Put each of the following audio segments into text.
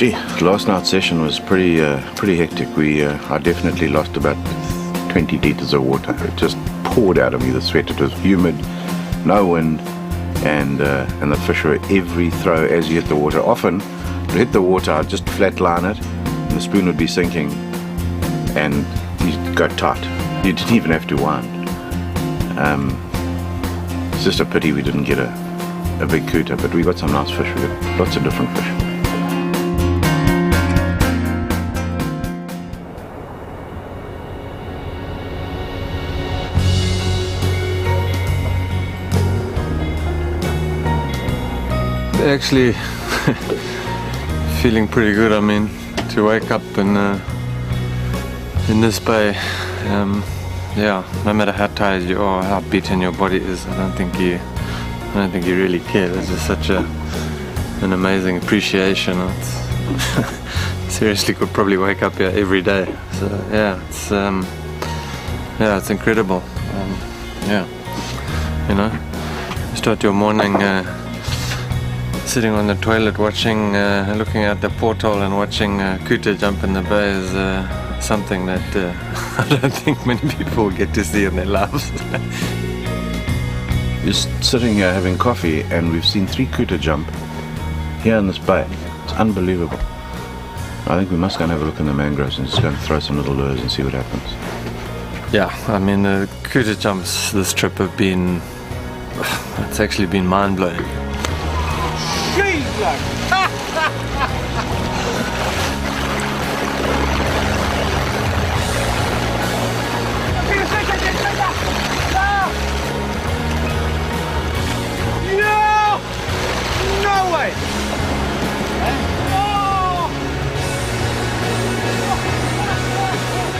Gee, last night's session was pretty hectic. I definitely lost about 20 litres of water. It just poured out of me, the sweat. It was humid, no wind, and the fish were every throw as you hit the water. Often, to hit the water, I'd just flatline it, and the spoon would be sinking, and you'd go tight. You didn't even have to wind. It's just a pity we didn't get a big cooter, but we got some nice fish. We got lots of different fish. Actually feeling pretty good. I mean, to wake up in this bay, yeah, no matter how tired you are, how beaten your body is, I don't think you really care. There's just such an amazing appreciation. It's seriously could probably wake up here every day. So yeah, it's incredible. Yeah, you know, you start your morning sitting on the toilet watching, looking out the porthole and watching cooter jump in the bay is something that I don't think many people get to see in their lives. Just sitting here having coffee, and we've seen 3 cooter jump here in this bay. It's unbelievable. I think we must go and have a look in the mangroves and just go and throw some little lures and see what happens. Yeah, I mean the cooter jumps this trip have been, it's actually been mind-blowing. No way!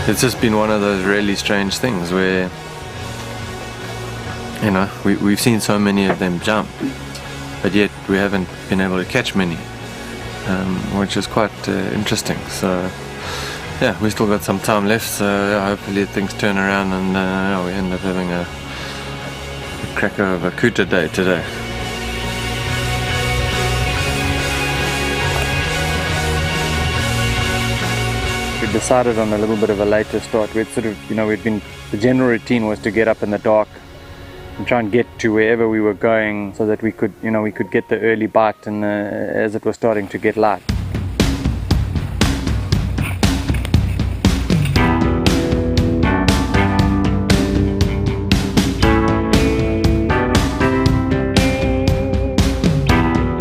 It's just been one of those really strange things where, you know, we've seen so many of them jump, but yet we haven't been able to catch many, which is quite interesting. So yeah, we still got some time left, so yeah, hopefully things turn around and yeah, we end up having a cracker of a cooter day today. We decided on a little bit of a later start. We'd sort of, you know, the general routine was to get up in the dark and try and get to wherever we were going so that we could, you know, we could get the early bite and as it was starting to get light.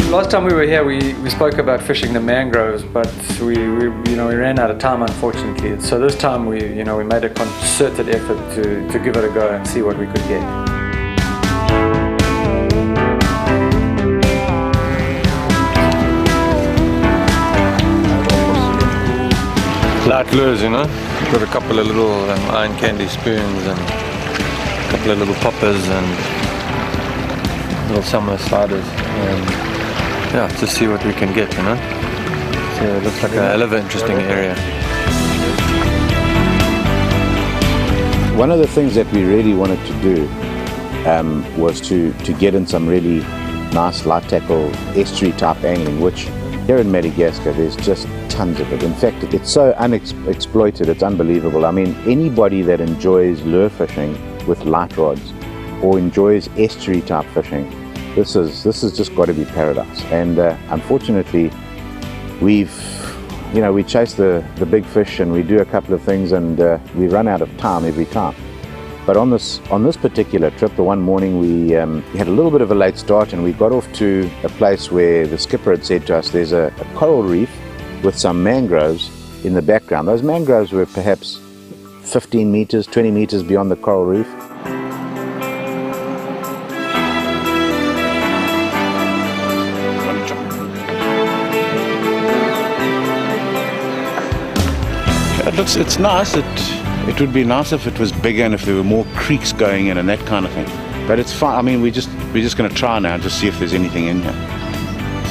Last time we were here, we spoke about fishing the mangroves, but we ran out of time, unfortunately. So this time we made a concerted effort to give it a go and see what we could get. Light lures, you know. Got a couple of little iron candy spoons and a couple of little poppers and little summer sliders. Yeah, just see what we can get, you know. So it looks like a hell of an interesting area. One of the things that we really wanted to do was to get in some really nice light tackle estuary type angling, which here in Madagascar there's just tons of it. In fact, it's so unexploited, it's unbelievable. I mean, anybody that enjoys lure fishing with light rods or enjoys estuary type fishing, this has just got to be paradise. And unfortunately, we chase the big fish and we do a couple of things and we run out of time every time. But on this particular trip, the one morning we had a little bit of a late start and we got off to a place where the skipper had said to us there's a coral reef with some mangroves in the background. Those mangroves were perhaps 15 meters, 20 meters beyond the coral reef. It's nice. It would be nice if it was bigger and if there were more creeks going in and that kind of thing. But it's fine. I mean, we're just going to try now and just see if there's anything in here.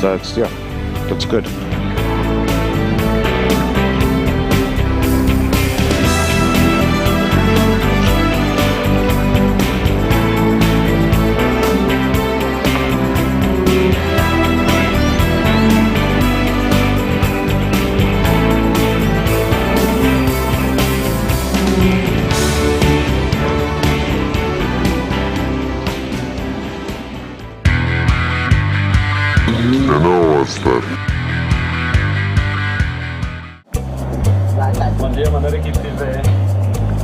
So looks good.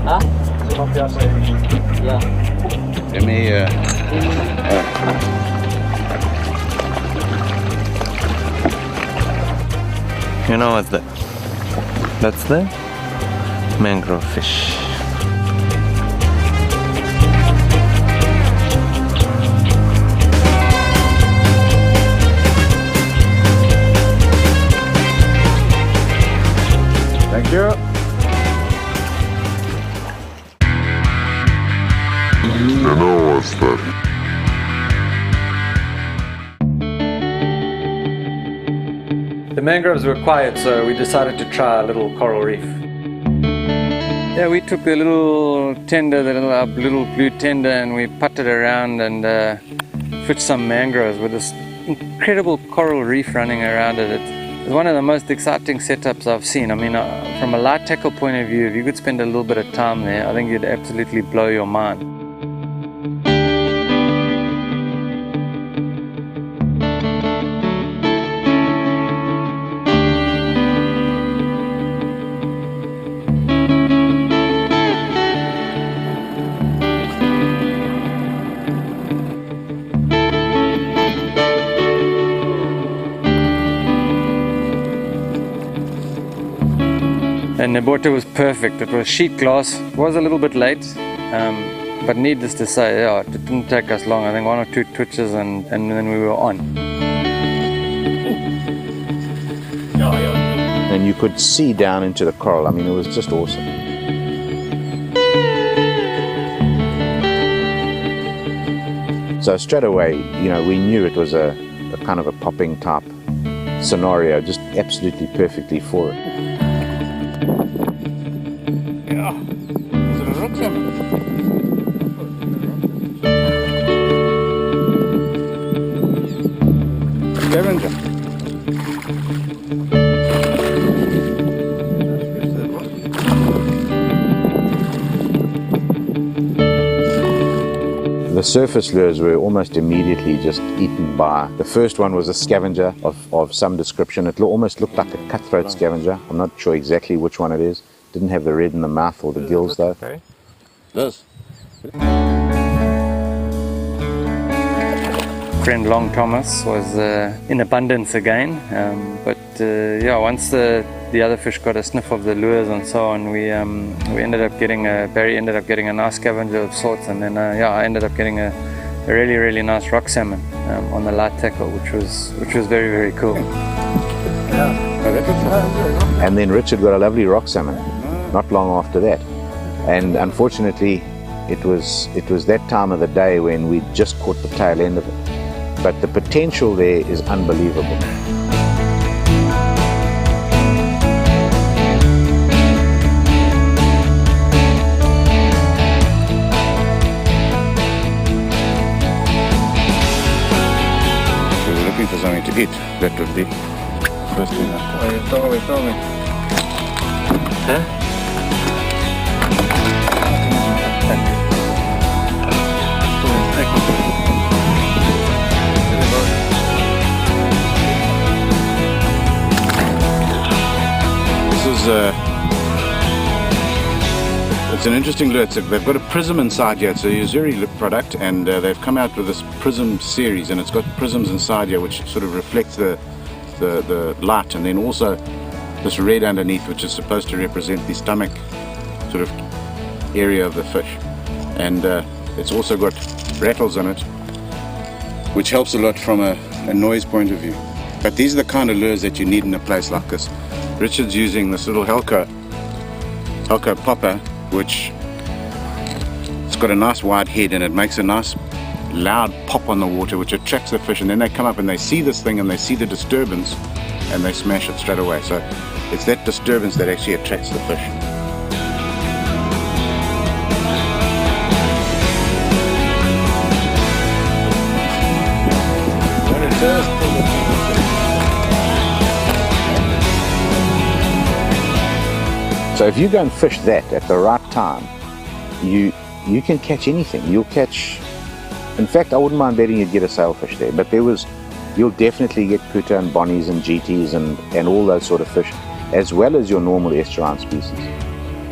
Huh? Yeah. Let me, You know what's that? That's the mangrove fish. thank you. You know what's that? The mangroves were quiet, so we decided to try a little coral reef. Yeah, we took the little tender, our little blue tender, and we putted around and fished some mangroves with this incredible coral reef running around it. It's one of the most exciting setups I've seen. I mean, from a light tackle point of view, if you could spend a little bit of time there, I think you'd absolutely blow your mind. And the water was perfect. It was sheet glass. It was a little bit late, but needless to say, yeah, it didn't take us long. I think 1 or 2 twitches and then we were on. And you could see down into the coral. I mean, it was just awesome. So straight away, you know, we knew it was a kind of a popping type scenario, just absolutely perfectly for it. Ja, is it a rock salmon? Scavenger. The surface lures were almost immediately just eaten by. The first one was a scavenger of some description. It almost looked like a cutthroat scavenger. I'm not sure exactly which one it is. Didn't have the red in the mouth or the gills though. This. Friend Long Thomas was in abundance again, but yeah, once the other fish got a sniff of the lures and so on, we ended up getting Barry ended up getting a nice scavenger of sorts, and then yeah, I ended up getting a really nice rock salmon on the light tackle, which was very cool. And then Richard got a lovely rock salmon not long after that, and unfortunately it was that time of the day when we just caught the tail end of it, but the potential there is unbelievable. So we're looking for something to eat. That would be first thing. Throw away. Huh? It's an interesting lure. They've got a prism inside here. It's a Uzuri product, and they've come out with this prism series, and it's got prisms inside here which sort of reflect the light, and then also this red underneath, which is supposed to represent the stomach sort of area of the fish. And it's also got rattles on it, which helps a lot from a noise point of view. But these are the kind of lures that you need in a place like this. Richard's using this little Helco popper, which it's got a nice wide head, and it makes a nice loud pop on the water, which attracts the fish, and then they come up and they see this thing and they see the disturbance and they smash it straight away. So it's that disturbance that actually attracts the fish. So if you go and fish that at the right time, you can catch anything. You'll catch, in fact, I wouldn't mind betting you'd get a sailfish there, but you'll definitely get kuta and bonnies and GTs and all those sort of fish, as well as your normal estuarine species.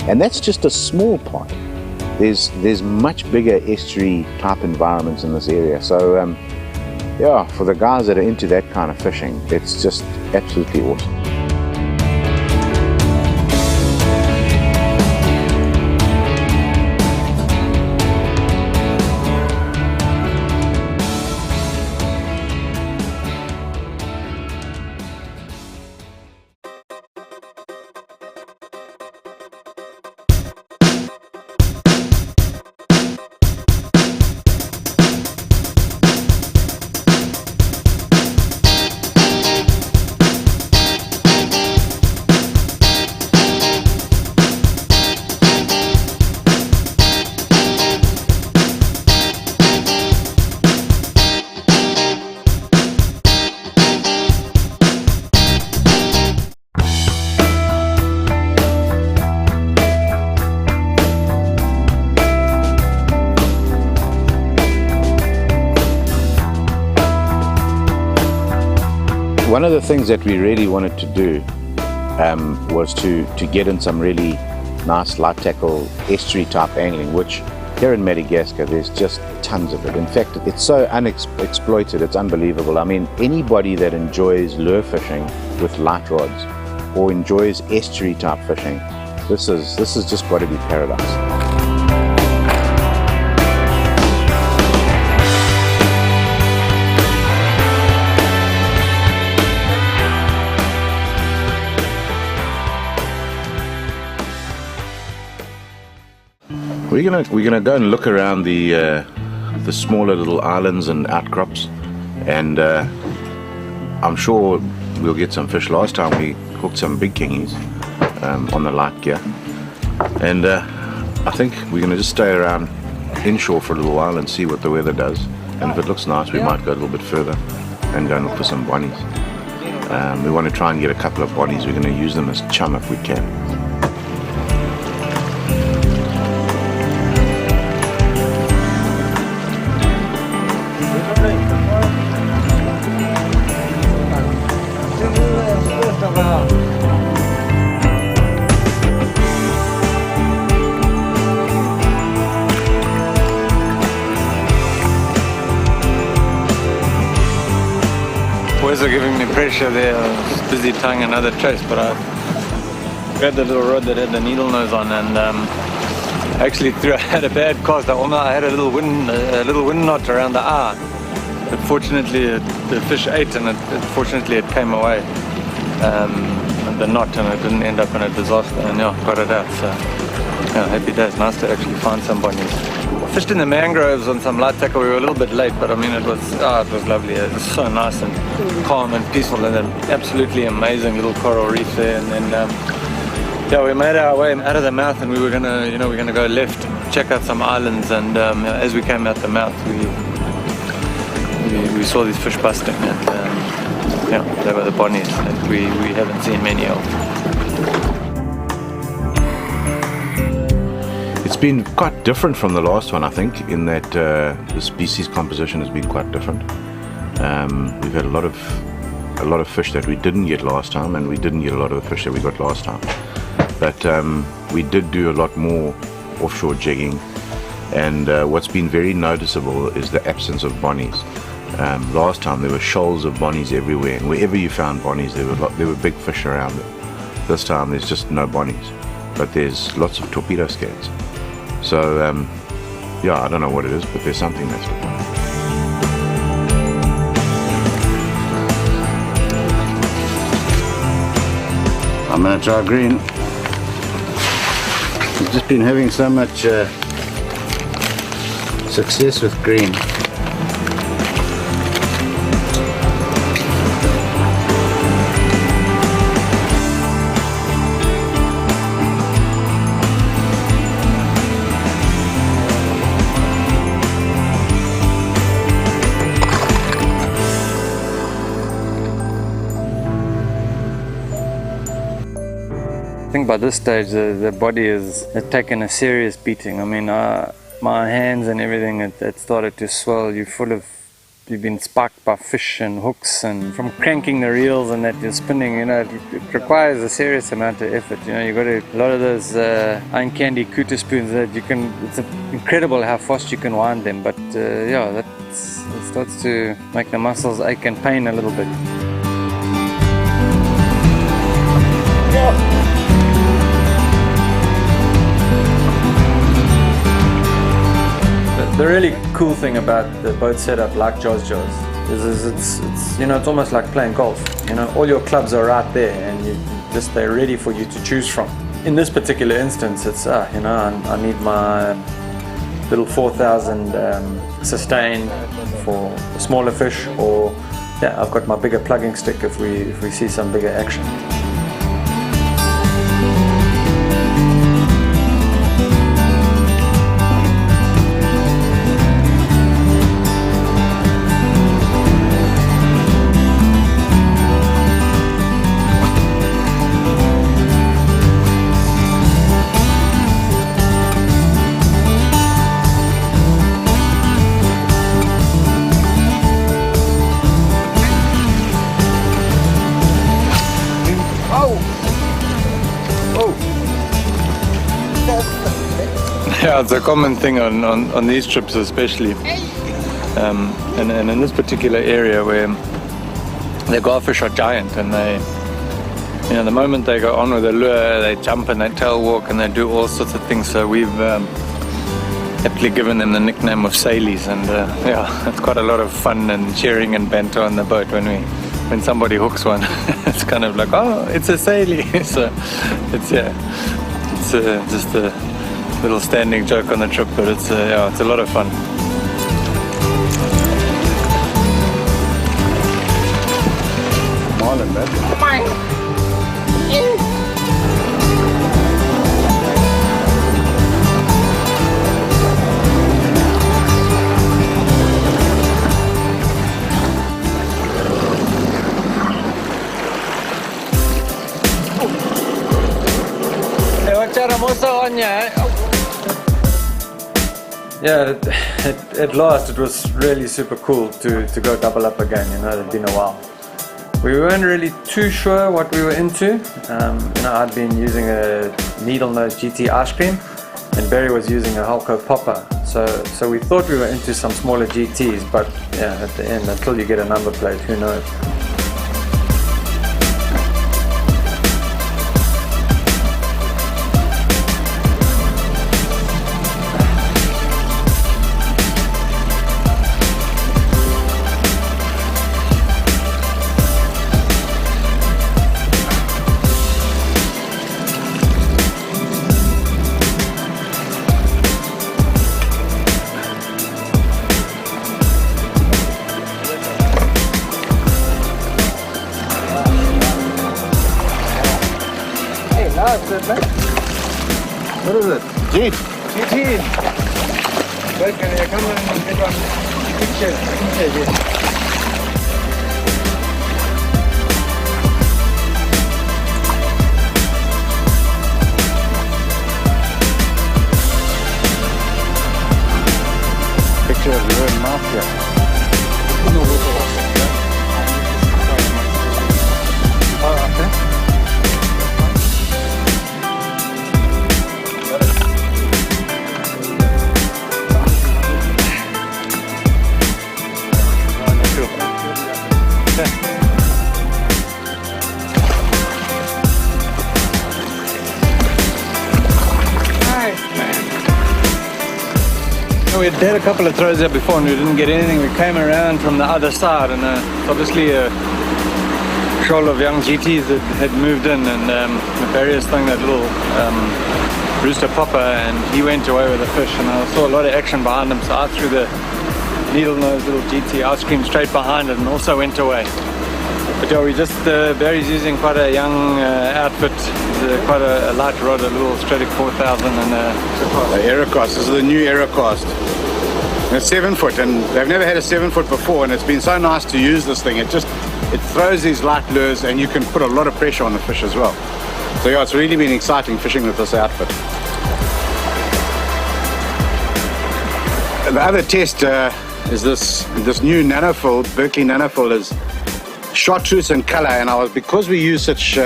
And that's just a small part. There's much bigger estuary type environments in this area. So yeah, for the guys that are into that kind of fishing, it's just absolutely awesome. One of the things that we really wanted to do was to get in some really nice light tackle estuary type angling, which here in Madagascar there's just tons of it. In fact, it's so unexploited, it's unbelievable. I mean, anybody that enjoys lure fishing with light rods or enjoys estuary type fishing, this is just got to be paradise. We're gonna go and look around the smaller little islands and outcrops, and I'm sure we'll get some fish. Last time we hooked some big kingies on the light gear, and I think we're gonna just stay around inshore for a little while and see what the weather does, and if it looks nice we might go a little bit further and go and look for some bonnies. We want to try and get a couple of bonnies. We're going to use them as chum if we can. Boys are giving me pressure there. I was busy tying another chase, but I grabbed the little rod that had the needle nose on, and actually I had a bad cast. I had a little wind knot around the eye, but fortunately the fish ate, and fortunately it came away, the knot, and it didn't end up in a disaster, and yeah, got it out. So yeah, happy days. Nice to actually find some bonnies. Fished in the mangroves on some light tackle. We were a little bit late, but I mean it was lovely. It was so nice and calm and peaceful, and an absolutely amazing little coral reef there. And then yeah, we made our way out of the mouth, and we were gonna go left, check out some islands. And as we came out the mouth, we saw these fish busting, and yeah, they were the bonnies that we haven't seen many of. It's been quite different from the last one, I think, in that the species composition has been quite different. We've had a lot of fish that we didn't get last time, and we didn't get a lot of the fish that we got last time. But we did do a lot more offshore jigging, and what's been very noticeable is the absence of bonnies. Last time there were shoals of bonnies everywhere, and wherever you found bonnies there were big fish around it. This time there's just no bonnies, but there's lots of torpedo scales. So yeah, I don't know what it is, but there's something that's different. I'm going to try green. I've just been having so much success with green. I think by this stage the body has taken a serious beating. I mean, my hands and everything, it started to swell. You're full of you've been spiked by fish and hooks, and from cranking the reels and that you're spinning, you know, it requires a serious amount of effort. You know, you got to, a lot of those iron candy cooter spoons that you can, it's incredible how fast you can wind them, but yeah, that starts to make the muscles ache and pain a little bit. The really cool thing about the boat setup like Jaws is it's you know, it's almost like playing golf. You know, all your clubs are right there and they're ready for you to choose from. In this particular instance, it's you know, I need my little 4000 sustain for smaller fish, or yeah, I've got my bigger plugging stick if we see some bigger action. Yeah, it's a common thing on these trips especially, and in this particular area where the garfish are giant, and they, you know, the moment they go on with the lure, they jump and they tail walk and they do all sorts of things. So we've aptly given them the nickname of Sailies, and yeah, it's quite a lot of fun and cheering and banter on the boat when somebody hooks one. It's kind of like, oh, it's a Sailie. So it's just a little standing joke on the trip, but it's a lot of fun. Marlin, man. Hey, watch out, I'm also on you, eh? Yeah, at last it was really super cool to go double up again. You know, it had been a while. We weren't really too sure what we were into. You know, I'd been using a needle nose GT ice cream, and Barry was using a Hulko popper. So we thought we were into some smaller GTs, but yeah, at the end, until you get a number plate, who knows? What is it? Jeet. GT. Wait, can you come and get one picture? Picture of your own mouth here. Oh, okay. We had a couple of throws there before and we didn't get anything. We came around from the other side, and obviously a shoal of young GTs that had moved in, and the barriers thing, that little rooster popper, and he went away with the fish, and I saw a lot of action behind him, so I threw the needle nose little GT ice cream straight behind it and also went away. But yeah, we just, Barry's using quite a young outfit, quite a light rod, a little Stratic 4000, and The Aerocast. This is the new Aerocast. It's 7 foot, and they've never had a 7 foot before, and it's been so nice to use this thing. It throws these light lures, and you can put a lot of pressure on the fish as well. So yeah, it's really been exciting fishing with this outfit. The other test is this new nanofill. Berkeley nanofill is chartreuse in color, and because we use such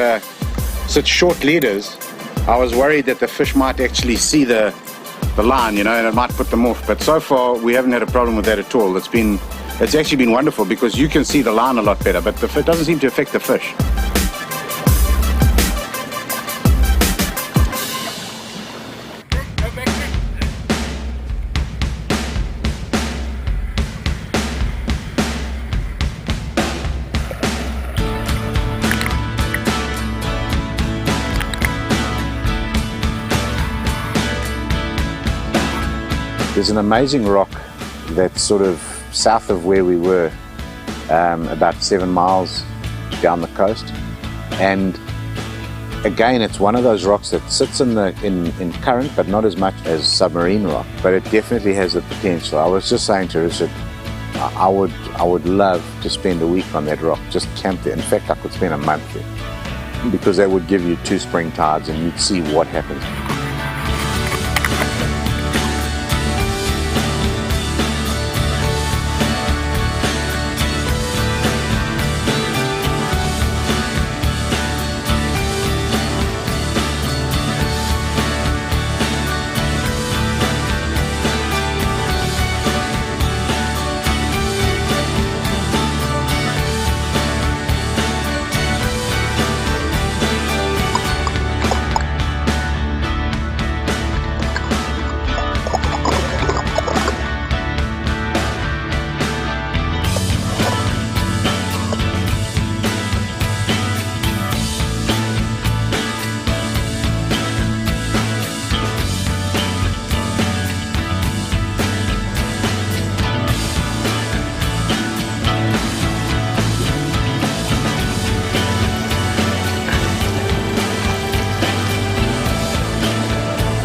short leaders, I was worried that the fish might actually see the line, you know, and it might put them off. But so far we haven't had a problem with that at all. It's actually been wonderful because you can see the line a lot better, but it doesn't seem to affect the fish. There's an amazing rock that's sort of south of where we were, about 7 miles down the coast, and again it's one of those rocks that sits in current, but not as much as submarine rock, but it definitely has the potential. I was just saying to Richard, I would love to spend a week on that rock, just camp there. In fact, I could spend a month there, because that would give you 2 spring tides and you'd see what happens.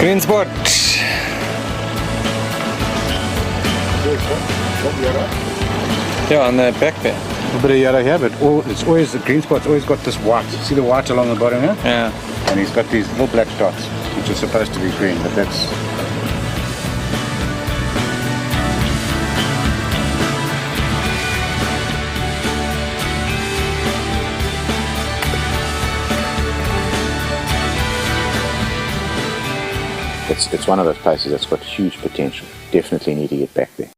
Green spot. Yeah, on the back there. A bit of yellow here, but it's always the green spot's always got this white. See the white along the bottom here? Yeah. And he's got these little black dots, which are supposed to be green, but that's... It's one of those places that's got huge potential. Definitely need to get back there.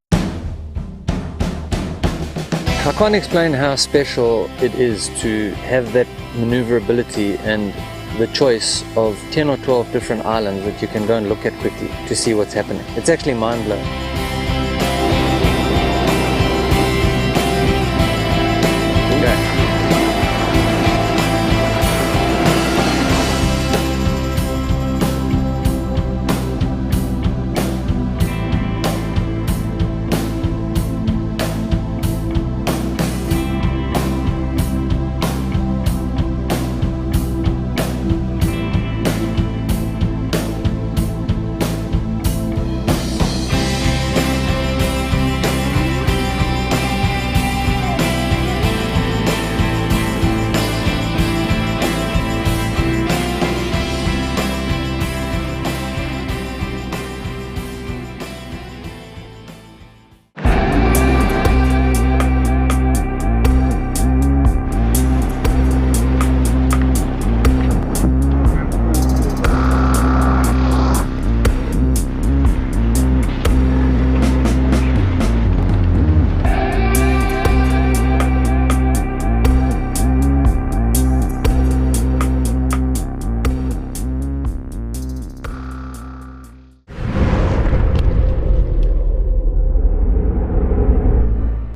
I can't explain how special it is to have that maneuverability and the choice of 10 or 12 different islands that you can go and look at quickly to see what's happening. It's actually mind-blowing.